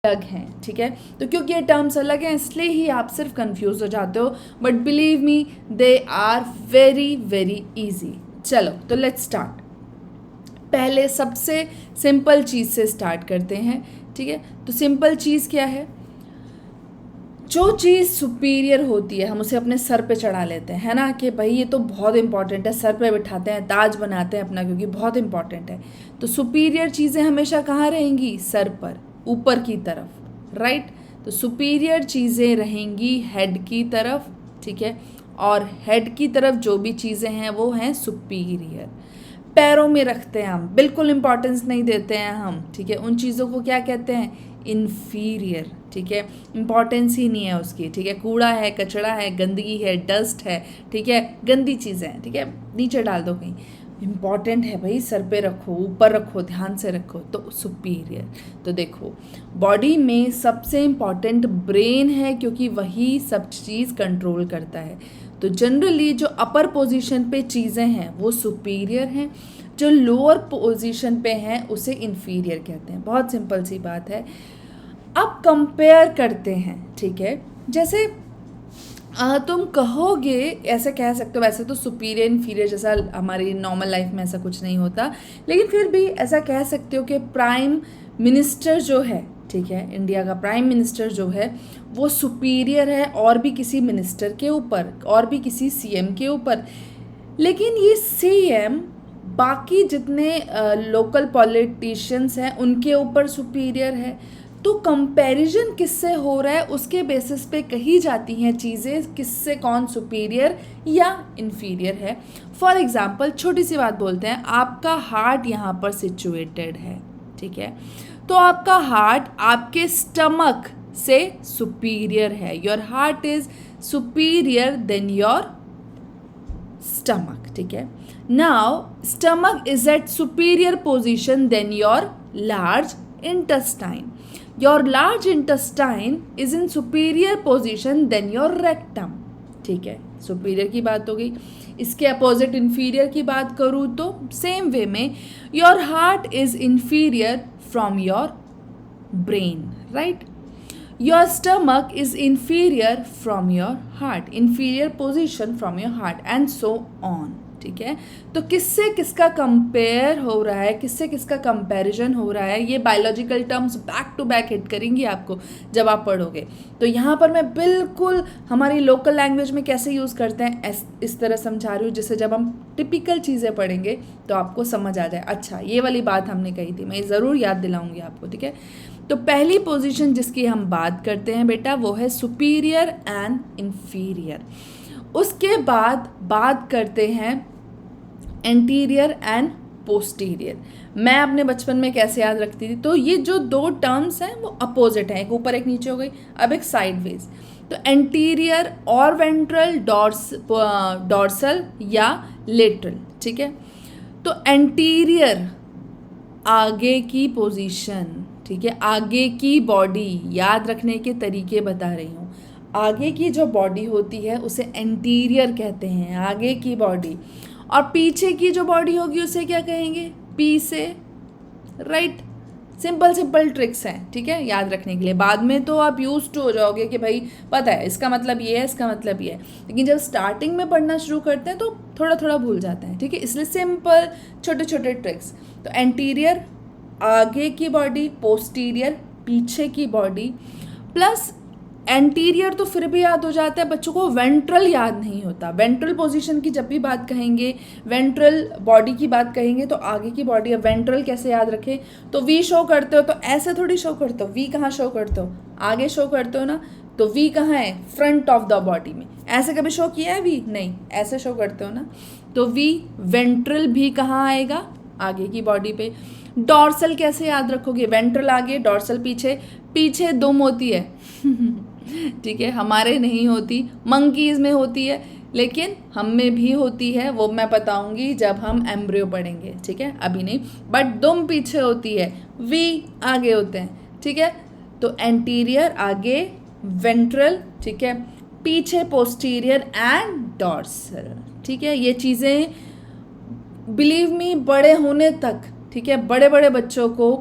अलग हैं, ठीक है। तो क्योंकि ये टर्म्स अलग हैं इसलिए ही आप सिर्फ कंफ्यूज हो जाते हो, but believe me they are very very easy. चलो तो लेट्स स्टार्ट। पहले सबसे सिंपल चीज़ से स्टार्ट करते हैं, ठीक है। तो सिंपल चीज़ क्या है? जो चीज़ सुपीरियर होती है हम उसे अपने सर पे चढ़ा लेते हैं, है ना, कि भाई ये तो बहुत इंपॉर्टेंट है, सर पे बिठाते हैं, ताज बनाते हैं अपना क्योंकि बहुत इंपॉर्टेंट है। तो सुपीरियर चीज़ें हमेशा कहाँ रहेंगी? सर पर, ऊपर की तरफ, राइट। तो सुपीरियर चीज़ें रहेंगी हेड की तरफ, ठीक है। और हेड की तरफ जो भी चीज़ें हैं वो हैं सुपीरियर। पैरों में रखते हैं हम, बिल्कुल इंपॉर्टेंस नहीं देते हैं हम, ठीक है। उन चीज़ों को क्या कहते हैं? इन्फीरियर, ठीक है। इंपॉर्टेंस ही नहीं है उसकी, ठीक है। कूड़ा है, कचरा है, गंदगी है, डस्ट है, ठीक है, गंदी चीज़ें हैं, ठीक है, नीचे डाल दो कहीं। इम्पॉर्टेंट है भाई, सर पे रखो, ऊपर रखो, ध्यान से रखो, तो सुपीरियर। तो देखो बॉडी में सबसे इम्पॉर्टेंट ब्रेन है क्योंकि वही सब चीज़ कंट्रोल करता है। तो जनरली जो अपर पोजीशन पे चीज़ें हैं वो सुपीरियर हैं, जो लोअर पोजीशन पे हैं उसे इन्फीरियर कहते हैं। बहुत सिंपल सी बात है। अब कंपेयर करते हैं, ठीक है। जैसे तुम कहोगे, ऐसे कह सकते हो, वैसे तो सुपीरियर इन्फीरियर जैसा हमारी नॉर्मल लाइफ में ऐसा कुछ नहीं होता, लेकिन फिर भी ऐसा कह सकते हो कि प्राइम मिनिस्टर जो है, ठीक है, इंडिया का प्राइम मिनिस्टर जो है वो सुपीरियर है और भी किसी मिनिस्टर के ऊपर, और भी किसी सीएम के ऊपर। लेकिन ये सीएम बाकी जितने लोकल पॉलिटिशियंस हैं उनके ऊपर सुपीरियर है। तो कंपैरिजन किससे हो रहा है उसके बेसिस पे कही जाती हैं चीज़ें, किससे कौन सुपीरियर या इन्फीरियर है। फॉर एग्जांपल छोटी सी बात बोलते हैं, आपका हार्ट यहाँ पर सिचुएटेड है, ठीक है। तो आपका हार्ट आपके स्टमक से सुपीरियर है। Your heart is superior than your stomach, ठीक है। Now stomach is at superior position than your large intestine. Your large intestine is in superior position than your rectum. ठीक है, सुपीरियर की बात हो गई। इसके अपोजिट इन्फीरियर की बात करूँ तो सेम वे में your heart is inferior from your brain, right. Your stomach is inferior from your heart, inferior position from your heart and so on, ठीक है। तो किससे किसका कंपेयर हो रहा है, किससे किसका कंपैरिजन हो रहा है, ये biological terms back to back hit करेंगी आपको जब आप पढ़ोगे। तो यहाँ पर मैं बिल्कुल हमारी लोकल लैंग्वेज में कैसे यूज़ करते हैं इस तरह समझा रही हूँ, जिससे जब हम टिपिकल चीज़ें पढ़ेंगे तो आपको समझ आ जाए, अच्छा ये वाली बात हमने कही थी, मैं ज़रूर याद दिलाऊंगी आपको, ठीक है। तो पहली पोजीशन जिसकी हम बात करते हैं बेटा वो है सुपीरियर एंड इन्फीरियर। उसके बाद बात करते हैं एंटीरियर एंड पोस्टीरियर। मैं अपने बचपन में कैसे याद रखती थी, तो ये जो दो टर्म्स हैं वो अपोजिट हैं, एक ऊपर एक नीचे हो गई, अब एक साइडवेज। तो एंटीरियर और वेंट्रल, डॉर्सल या लेटरल, ठीक है। तो एंटीरियर आगे की पोजीशन, ठीक है, आगे की बॉडी, याद रखने के तरीके बता रही हूँ। आगे की जो बॉडी होती है उसे एंटीरियर कहते हैं, आगे की बॉडी। और पीछे की जो बॉडी होगी उसे क्या कहेंगे? पी से, राइट। सिंपल सिंपल ट्रिक्स हैं, ठीक है, याद रखने के लिए। बाद में तो आप यूज टू हो जाओगे कि भाई पता है इसका मतलब ये है, इसका मतलब ये है, लेकिन जब स्टार्टिंग में पढ़ना शुरू करते हैं तो थोड़ा थोड़ा भूल जाते हैं, ठीक है। इसलिए सिंपल छोटे छोटे ट्रिक्स। तो एंटीरियर आगे की बॉडी, पोस्टीरियर पीछे की बॉडी, प्लस एंटीरियर तो फिर भी याद हो जाता है बच्चों को, वेंट्रल याद नहीं होता। वेंट्रल पोजीशन की जब भी बात कहेंगे, वेंट्रल बॉडी की बात कहेंगे तो आगे की बॉडी है। वेंट्रल कैसे याद रखें? तो वी शो करते हो तो ऐसे थोड़ी शो करते हो, वी कहाँ शो करते हो? आगे शो करते हो ना, तो वी कहाँ है? फ्रंट ऑफ द बॉडी में। ऐसे कभी शो किया है वी? नहीं, ऐसे शो करते हो ना, तो वी वेंट्रल भी कहाँ आएगा? आगे की बॉडी पे। डॉर्सल कैसे याद रखोगे? वेंट्रल आगे, डॉर्सल पीछे। पीछे दुम होती है ठीक है, हमारे नहीं होती, मंकीज में होती है, लेकिन हम में भी होती है, वो मैं बताऊंगी जब हम एम्ब्रियो पढ़ेंगे, ठीक है, अभी नहीं। बट दुम पीछे होती है, वी आगे होते हैं, ठीक है। तो एंटीरियर आगे, वेंट्रल, ठीक है, पीछे पोस्टीरियर एंड डॉर्सल, ठीक है। ये चीज़ें बिलीव मी बड़े होने तक, ठीक है, बड़े बड़े बच्चों को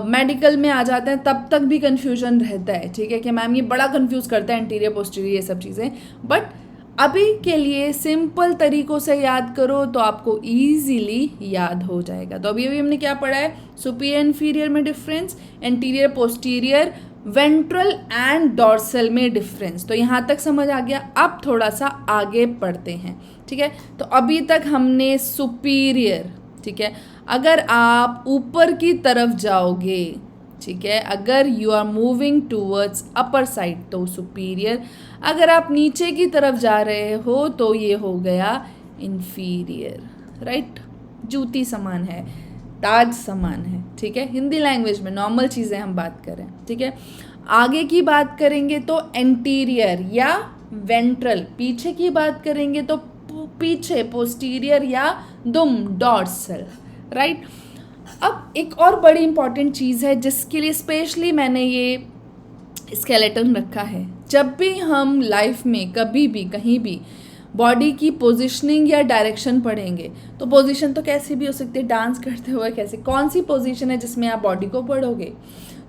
मेडिकल में आ जाते हैं तब तक भी कन्फ्यूजन रहता है, ठीक है, कि मैम ये बड़ा कन्फ्यूज़ करता है एंटीरियर पोस्टीरियर ये सब चीज़ें, बट अभी के लिए सिंपल तरीक़ों से याद करो तो आपको ईजीली याद हो जाएगा। तो अभी हमने क्या पढ़ा है, सुपीरियर इन्फीरियर में difference, anterior posterior, ventral and dorsal में डिफरेंस। तो यहाँ तक समझ आ गया। अब थोड़ा सा आगे पढ़ते हैं, ठीक है। तो अभी तक हमने सुपीरियर, ठीक है, अगर आप ऊपर की तरफ जाओगे, ठीक है, अगर you are moving towards upper side तो सुपीरियर, अगर आप नीचे की तरफ जा रहे हो तो ये हो गया इन्फीरियर, राइट। जूती समान है, ताज समान है, ठीक है, हिंदी लैंग्वेज में नॉर्मल चीज़ें हम बात करें, ठीक है। आगे की बात करेंगे तो एंटीरियर या वेंट्रल, पीछे की बात करेंगे तो पीछे पोस्टीरियर या दुम डॉर्सल, राइट। अब एक और बड़ी इंपॉर्टेंट चीज़ है जिसके लिए स्पेशली मैंने ये स्केलेटन रखा है। जब भी हम लाइफ में कभी भी कहीं भी बॉडी की पोजीशनिंग या डायरेक्शन पढ़ेंगे तो पोजीशन तो कैसी भी हो सकती है, डांस करते हुए कैसे, कौन सी पोजीशन है जिसमें आप बॉडी को पढ़ोगे।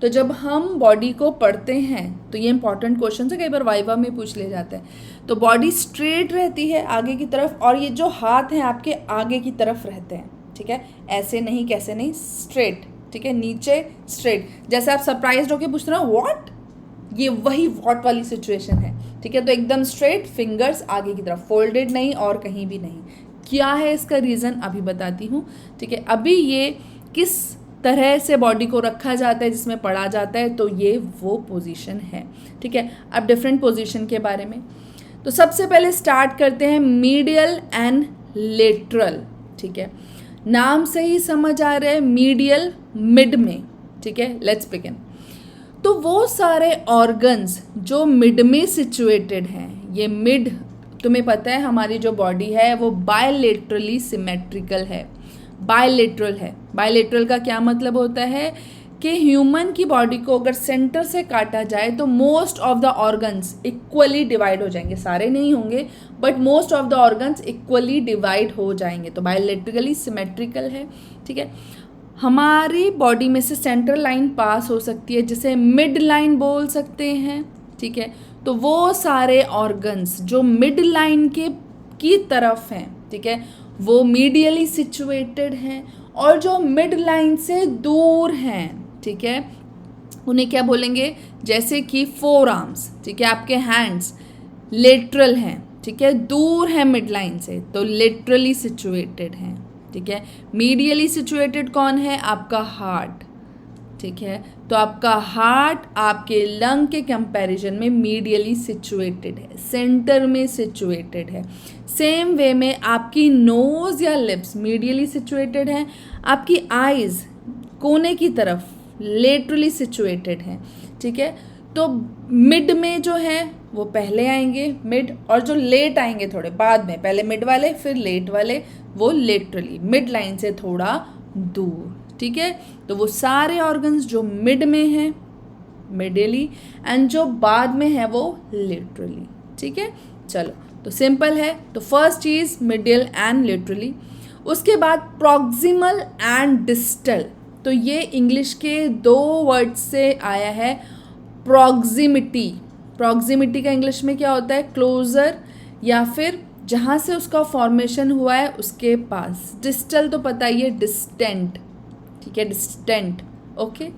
तो जब हम बॉडी को पढ़ते हैं तो ये इंपॉर्टेंट क्वेश्चन है, कई बार वाइवा में पूछ ले जाता है। तो बॉडी स्ट्रेट रहती है आगे की तरफ और ये जो हाथ हैं आपके आगे की तरफ रहते हैं, ठीक है, ऐसे नहीं कैसे नहीं, स्ट्रेट, ठीक है, नीचे स्ट्रेट। जैसे आप सरप्राइज होकर पूछ रहे हो व्हाट, ये वही व्हाट वाली सिचुएशन है, ठीक है। तो एकदम स्ट्रेट, फिंगर्स आगे की तरफ, फोल्डेड नहीं और कहीं भी नहीं। क्या है इसका रीज़न अभी बताती हूँ, ठीक है। अभी ये किस तरह से बॉडी को रखा जाता है जिसमें पढ़ा जाता है, तो ये वो पोजीशन है, ठीक है। अब डिफरेंट पोजीशन के बारे में तो सबसे पहले स्टार्ट करते हैं मीडियल एंड लेटरल, ठीक है। नाम से ही समझ आ रहा है, मीडियल मिड में, ठीक है। Let's begin. तो वो सारे ऑर्गन्स जो मिड में सिचुएटेड हैं, ये मिड तुम्हें पता है हमारी जो बॉडी है वो बायलेटरली सिमेट्रिकल है, बायलेटरल है। बायलेटरल का क्या मतलब होता है कि ह्यूमन की बॉडी को अगर सेंटर से काटा जाए तो most of the organs equally divide हो जाएंगे, सारे नहीं होंगे but most of the organs equally divide हो जाएंगे। तो बायलेटरली सिमेट्रिकल है, ठीक है। हमारी बॉडी में से सेंट्रल लाइन पास हो सकती है जिसे मिड लाइन बोल सकते हैं, ठीक है। तो वो सारे ऑर्गन्स जो मिड लाइन की तरफ हैं, ठीक है, वो मीडियली सिचुएटेड हैं, और जो मिड लाइन से दूर हैं, ठीक है, उन्हें क्या बोलेंगे, जैसे कि फोर आर्म्स, ठीक है, आपके हैंड्स लेटरल हैं, ठीक है, दूर है मिड लाइन से तो लेटरली सिचुएटेड हैं, ठीक है। मीडियली सिचुएटेड कौन है, आपका हार्ट, ठीक है। तो आपका हार्ट आपके लंग के कंपैरिजन में मीडियली सिचुएटेड है, सेंटर में सिचुएटेड है। सेम वे में आपकी नोज या लिप्स मीडियली सिचुएटेड है, आपकी आईज कोने की तरफ लेटरली सिचुएटेड है, ठीक है। तो मिड में जो है वो पहले आएंगे मिड, और जो लेट आएंगे थोड़े बाद में, पहले मिड वाले फिर लेट वाले, वो लेटरली मिड लाइन से थोड़ा दूर, ठीक है। तो वो सारे ऑर्गन्स जो मिड में हैं मिडियली एंड जो बाद में है वो लेटरली, ठीक है। चलो तो सिंपल है। तो फर्स्ट चीज़ मिडियल एंड लेटरली। उसके बाद प्रॉक्सिमल एंड डिस्टल। तो ये इंग्लिश के दो वर्ड से आया है। प्रॉक्सिमिटी, प्रॉक्सिमिटी का इंग्लिश में क्या होता है, क्लोजर या फिर जहाँ से उसका फॉर्मेशन हुआ है उसके पास। डिस्टल तो पता ही है, डिस्टेंट, ठीक है, डिस्टेंट, ओके।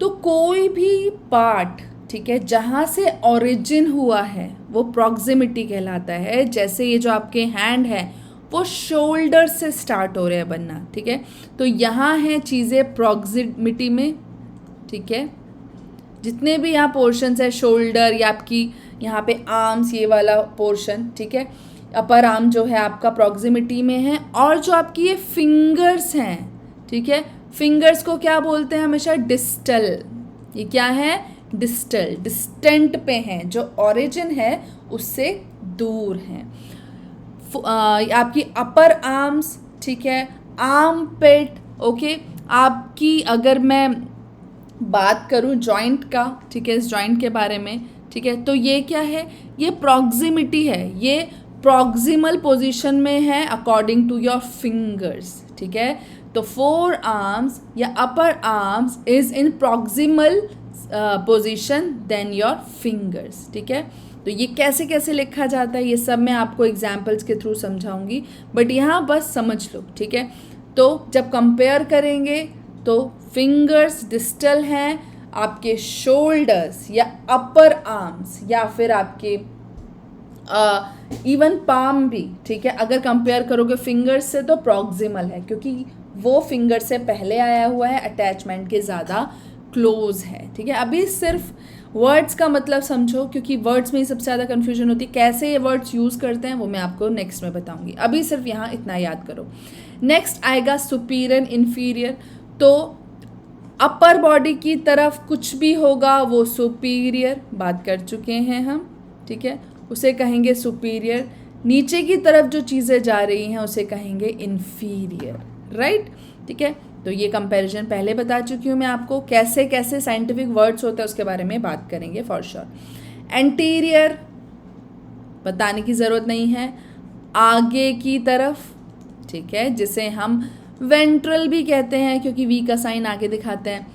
तो कोई भी पार्ट, ठीक है, जहाँ से ओरिजिन हुआ है वो प्रॉक्सिमिटी कहलाता है। जैसे ये जो आपके हैंड है वो शोल्डर से स्टार्ट हो रहे हैं बनना, ठीक है। तो यहाँ हैं चीज़ें प्रॉक्सिमिटी में, ठीक है। जितने भी यहाँ पोर्शंस है, शोल्डर या आपकी यहाँ पे आर्म्स, ये वाला पोर्शन, ठीक है, अपर आर्म जो है आपका प्रॉक्सिमिटी में है। और जो आपकी ये फिंगर्स हैं, ठीक है, फिंगर्स को क्या बोलते हैं हमेशा, डिस्टल। ये क्या है, डिस्टल, डिस्टेंट पे हैं, जो ओरिजिन है उससे दूर हैं। आपकी अपर आर्म्स, ठीक है, आर्म पेट, ओके। आपकी अगर मैं बात करूं जॉइंट का, ठीक है, इस जॉइंट के बारे में, ठीक है, तो ये क्या है, ये प्रॉक्सिमिटी है, ये प्रॉक्सिमल पोजीशन में है अकॉर्डिंग टू योर फिंगर्स, ठीक है। तो फोर आर्म्स या upper arms is in proximal position than your fingers, ठीक है। तो ये कैसे कैसे लिखा जाता है ये सब मैं आपको एग्जाम्पल्स के थ्रू समझाऊंगी, बट यहाँ बस समझ लो, ठीक है। तो जब कंपेयर करेंगे तो फिंगर्स डिस्टल हैं, आपके शोल्डर्स या अपर आर्म्स या फिर आपके इवन पाम भी, ठीक है। अगर कंपेयर करोगे फिंगर्स से तो प्रॉक्सिमल है, क्योंकि वो फिंगर से पहले आया हुआ है, अटैचमेंट के ज़्यादा क्लोज है, ठीक है। अभी सिर्फ वर्ड्स का मतलब समझो, क्योंकि वर्ड्स में ही सबसे ज़्यादा कन्फ्यूजन होती है। कैसे ये वर्ड्स यूज़ करते हैं वो मैं आपको नेक्स्ट में बताऊंगी, अभी सिर्फ यहाँ इतना याद करो। नेक्स्ट आएगा सुपीरियर इन्फीरियर। तो अपर बॉडी की तरफ कुछ भी होगा वो सुपीरियर, बात कर चुके हैं हम, ठीक है, उसे कहेंगे सुपीरियर। नीचे की तरफ जो चीज़ें जा रही हैं उसे कहेंगे इन्फीरियर, राइट, ठीक है। तो ये कंपैरिजन पहले बता चुकी हूँ मैं आपको। कैसे कैसे साइंटिफिक वर्ड्स होते हैं उसके बारे में बात करेंगे फॉर श्योर। एंटीरियर बताने की ज़रूरत नहीं है, आगे की तरफ, ठीक है, जिसे हम वेंट्रल भी कहते हैं क्योंकि वी का साइन आगे दिखाते हैं।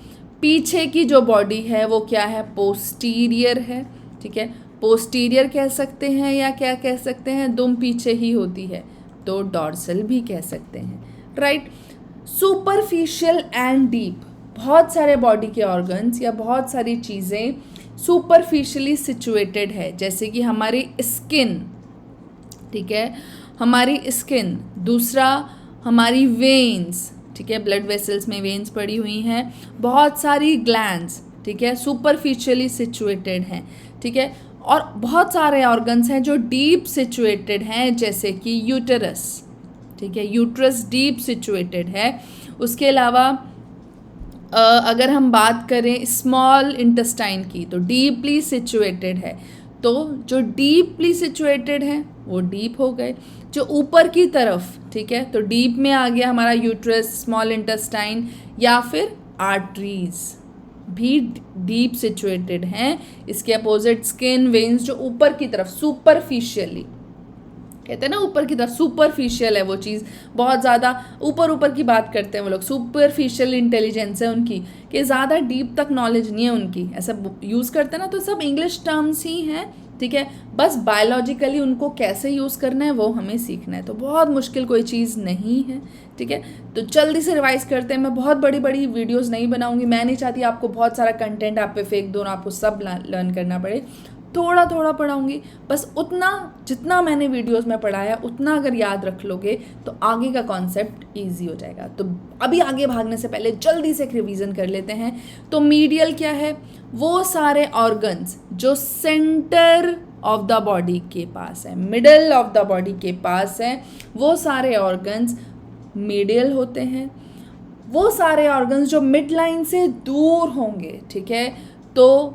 पीछे की जो बॉडी है वो क्या है, पोस्टीरियर है, ठीक है। पोस्टीरियर कह सकते हैं या क्या कह सकते हैं, दुम पीछे ही होती है तो डॉर्सल भी कह सकते हैं, राइट। सुपरफिशियल एंड डीप, बहुत सारे बॉडी के ऑर्गन्स या बहुत सारी चीज़ें सुपरफिशियली सिचुएटेड है, जैसे कि हमारी स्किन, ठीक है, हमारी स्किन। दूसरा हमारी वेन्स, ठीक है, ब्लड वेसल्स में वेन्स पड़ी हुई हैं। बहुत सारी ग्लैंड्स, ठीक है, सुपरफिशियली सिचुएटेड हैं, ठीक है। और बहुत सारे ऑर्गन्स हैं जो डीप सिचुएटेड हैं, जैसे कि यूटेरस, ठीक है, यूट्रस डीप सिचुएटेड है। उसके अलावा अगर हम बात करें स्मॉल इंटेस्टाइन की तो डीपली सिचुएटेड है। तो जो डीपली सिचुएटेड है वो डीप हो गए। जो ऊपर की तरफ, ठीक है, तो डीप में आ गया हमारा यूट्रस, स्मॉल इंटेस्टाइन या फिर आर्टरीज भी डीप सिचुएटेड हैं। इसके अपोजिट स्किन, वेन्स जो ऊपर की तरफ सुपरफिशियली कहते हैं ना, ऊपर की तरफ सुपरफिशियल है वो चीज़, बहुत ज़्यादा ऊपर ऊपर की बात करते हैं वो लोग। सुपरफिशियल इंटेलिजेंस है उनकी, कि ज़्यादा डीप तक नॉलेज नहीं है उनकी, ऐसा यूज़ करते हैं ना। तो सब इंग्लिश टर्म्स ही हैं, ठीक है, बस बायोलॉजिकली उनको कैसे यूज़ करना है वो हमें सीखना है। तो बहुत मुश्किल कोई चीज़ नहीं है, ठीक है। तो जल्दी से रिवाइज करते हैं। मैं बहुत बड़ी बड़ी वीडियोज़ नहीं बनाऊंगी, मैं नहीं चाहती आपको बहुत सारा कंटेंट आप पे फेंक दो और आपको सब लर्न करना पड़े। थोड़ा थोड़ा पढ़ाऊंगी, बस उतना जितना मैंने वीडियोस में पढ़ाया उतना अगर याद रख लोगे तो आगे का कॉन्सेप्ट इजी हो जाएगा। तो अभी आगे भागने से पहले जल्दी से एक रिवीजन कर लेते हैं। तो मीडियल क्या है, वो सारे ऑर्गन्स जो सेंटर ऑफ द बॉडी के पास है, मिडल ऑफ द बॉडी के पास है, वो सारे ऑर्गन्स मीडियल होते हैं। वो सारे ऑर्गन्स जो मिड लाइन से दूर होंगे, ठीक है, तो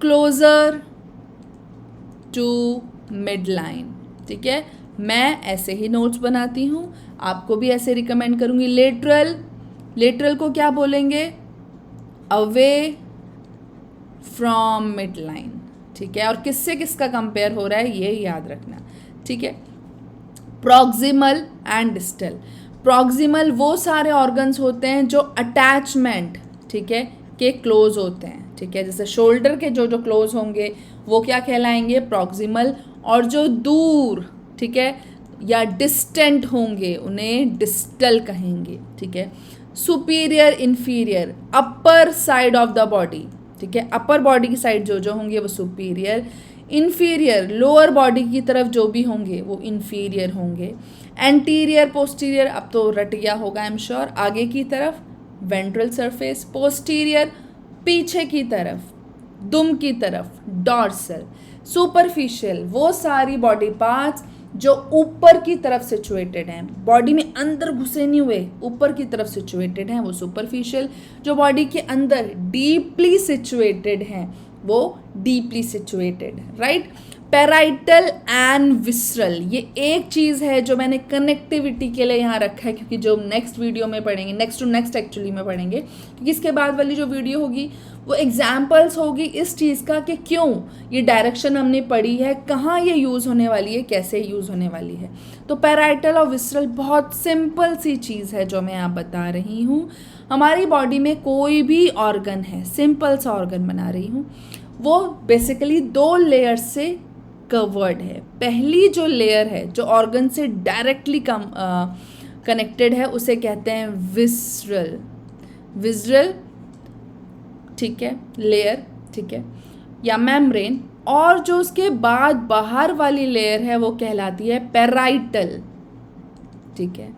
क्लोजर टू मिड लाइन, ठीक है। मैं ऐसे ही नोट्स बनाती हूँ, आपको भी ऐसे रिकमेंड करूँगी। लेटरल, लेटरल को क्या बोलेंगे, अवे फ्रॉम मिड लाइन, ठीक है। और किससे किसका कंपेयर हो रहा है ये याद रखना, ठीक है। प्रॉक्सिमल एंड डिस्टल, प्रॉक्सिमल वो सारे ऑर्गन्स होते हैं जो अटैचमेंट, ठीक है, के क्लोज होते हैं, ठीक है। जैसे शोल्डर के जो जो क्लोज होंगे वो क्या कहलाएंगे, प्रॉक्सिमल। और जो दूर, ठीक है, या डिस्टेंट होंगे उन्हें डिस्टल कहेंगे, ठीक है। Superior inferior, upper side of the body, ठीक है, अपर बॉडी की साइड जो जो होंगे वो सुपीरियर। इन्फीरियर, लोअर बॉडी की तरफ जो भी होंगे वो इन्फीरियर होंगे। एंटीरियर, पोस्टीरियर, अब तो रट गया होगा आई एम श्योर, आगे की तरफ वेंट्रल सरफेस। पोस्टीरियर, पीछे की तरफ, दुम की तरफ, डॉर्सल। सुपरफिशियल, वो सारी बॉडी पार्ट्स जो ऊपर की तरफ सिचुएटेड हैं, बॉडी में अंदर घुसे नहीं हुए, ऊपर की तरफ सिचुएटेड हैं, वो सुपरफिशियल। जो बॉडी के अंदर डीपली सिचुएटेड हैं वो deeply situated, right. Parietal and visceral, ये एक चीज़ है जो मैंने कनेक्टिविटी के लिए यहाँ रखा है, क्योंकि जो नेक्स्ट वीडियो में पढ़ेंगे, नेक्स्ट टू नेक्स्ट एक्चुअली में पढ़ेंगे, क्योंकि इसके बाद वाली जो वीडियो होगी वो एग्जाम्पल्स होगी इस चीज़ का कि क्यों ये डायरेक्शन हमने पढ़ी है, कहाँ ये यूज़ होने वाली है, कैसे यूज़ होने वाली है। तो पैराइटल और विसरल बहुत सिंपल सी चीज़ है जो मैं आप बता रही हूँ। हमारी बॉडी में कोई भी ऑर्गन है, सिंपल सा ऑर्गन बना रही हूँ, वो बेसिकली 2 लेयर से कवर्ड है। पहली जो लेयर है जो ऑर्गन से डायरेक्टली कनेक्टेड है उसे कहते हैं विसरल, ठीक है, लेयर, ठीक है, या मेम्ब्रेन। और जो उसके बाद बाहर वाली लेयर है वो कहलाती है पैराइटल, ठीक है।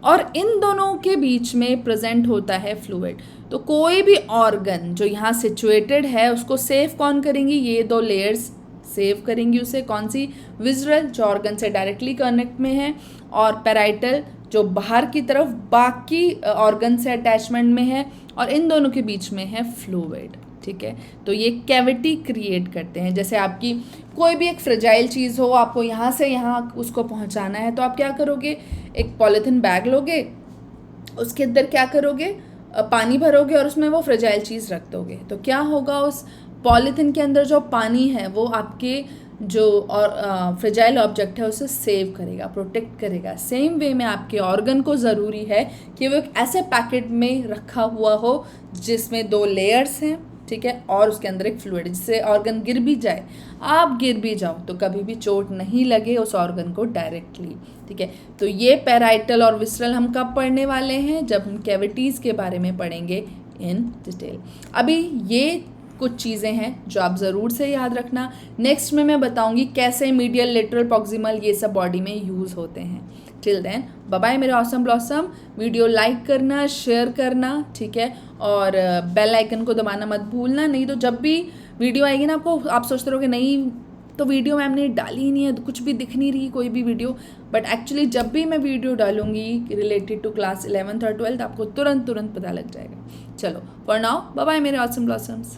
और इन दोनों के बीच में प्रेजेंट होता है फ्लूइड। तो कोई भी ऑर्गन जो यहाँ सिचुएटेड है उसको सेव कौन करेंगी, ये 2 लेयर्स सेव करेंगी उसे। कौन सी, विसरल जो ऑर्गन से डायरेक्टली कनेक्ट में है, और पैराइटल जो बाहर की तरफ बाकी ऑर्गन से अटैचमेंट में है, और इन दोनों के बीच में है फ्लूइड, ठीक है। तो ये कैविटी क्रिएट करते हैं। जैसे आपकी कोई भी एक फ्रेजाइल चीज़ हो, आपको यहाँ से यहाँ उसको पहुँचाना है, तो आप क्या करोगे, एक पॉलीथिन बैग लोगे, उसके अंदर क्या करोगे, पानी भरोगे और उसमें वो फ्रेजाइल चीज़ रख दोगे। तो क्या होगा, उस पॉलीथिन के अंदर जो पानी है वो आपके जो और फ्रेजाइल ऑब्जेक्ट है उसे सेव करेगा, प्रोटेक्ट करेगा। सेम वे में आपके ऑर्गन को ज़रूरी है कि वो एक ऐसे पैकेट में रखा हुआ हो जिसमें 2 लेयर्स हैं, ठीक है, और उसके अंदर एक फ्लूइड, जिससे ऑर्गन गिर भी जाए, आप गिर भी जाओ तो कभी भी चोट नहीं लगे उस ऑर्गन को डायरेक्टली, ठीक है। तो ये पैराइटल और विसरल हम कब पढ़ने वाले हैं, जब हम कैविटीज़ के बारे में पढ़ेंगे इन डिटेल। अभी ये कुछ चीज़ें हैं जो आप ज़रूर से याद रखना। नेक्स्ट में मैं बताऊंगी कैसे मीडियल, लेटरल, प्रॉक्सिमल ये सब बॉडी में यूज़ होते हैं। टिल देन बाय बाय मेरे ऑसम ब्लॉसम। वीडियो लाइक करना, शेयर करना, ठीक है, और बेल आइकन को दबाना मत भूलना, नहीं तो जब भी वीडियो आएगी ना आपको, आप सोचते रहोगे नहीं तो वीडियो मैम ने डाली ही नहीं है, कुछ भी दिख नहीं रही कोई भी वीडियो, बट एक्चुअली जब भी मैं वीडियो डालूंगी रिलेटेड टू क्लास 11th और 12th आपको तुरंत पता लग जाएगा। चलो फॉर नाउ बाय बाय मेरे ऑसम ब्लॉसम्स।